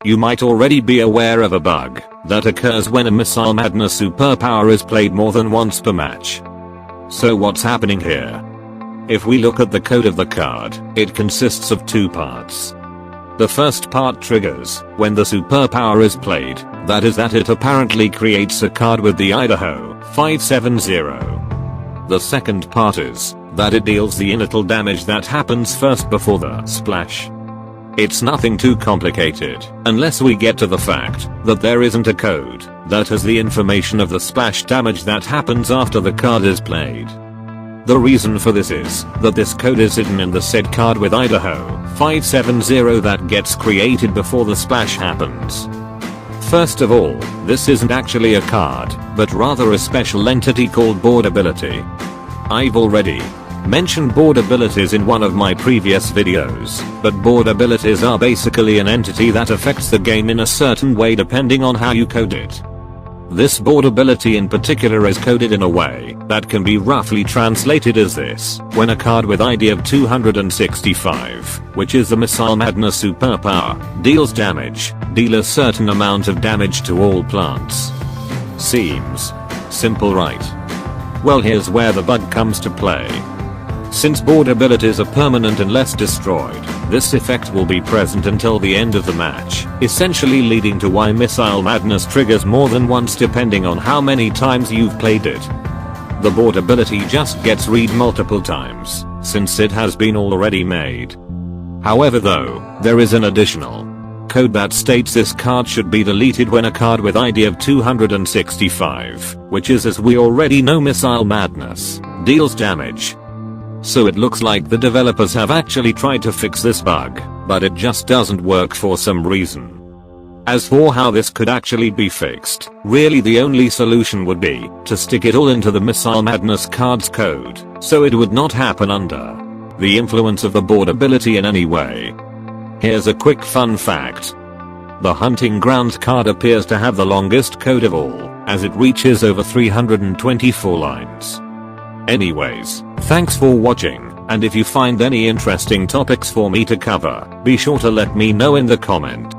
You might already be aware of a bug that occurs when a Missile Madness superpower is played more than once per match. So what's happening here? If we look at the code of the card, it consists of two parts. The first part triggers when the superpower is played, that is that it apparently creates a card with the Idaho 570. The second part is that it deals the initial damage that happens first before the splash. It's nothing too complicated, unless we get to the fact that there isn't a code that has the information of the splash damage that happens after the card is played. The reason for this is that this code is hidden in the said card with Idaho 570 that gets created before the splash happens. First of all, this isn't actually a card, but rather a special entity called board ability. I've already mentioned board abilities in one of my previous videos, but board abilities are basically an entity that affects the game in a certain way depending on how you code it. This board ability in particular is coded in a way that can be roughly translated as this: when a card with ID of 265, which is the Missile Madness superpower, deals damage, deal a certain amount of damage to all plants. Seems simple, right? Well, here's where the bug comes to play. Since board abilities are permanent unless destroyed, this effect will be present until the end of the match, essentially leading to why Missile Madness triggers more than once depending on how many times you've played it. The board ability just gets read multiple times, since it has been already made. However though, there is an additional code that states this card should be deleted when a card with ID of 265, which is, as we already know, Missile Madness, deals damage. So it looks like the developers have actually tried to fix this bug, but it just doesn't work for some reason. As for how this could actually be fixed, really the only solution would be to stick it all into the Missile Madness card's code, so it would not happen under the influence of the board ability in any way. Here's a quick fun fact. The Hunting Ground card appears to have the longest code of all, as it reaches over 324 lines. Anyways, thanks for watching, and if you find any interesting topics for me to cover, be sure to let me know in the comments.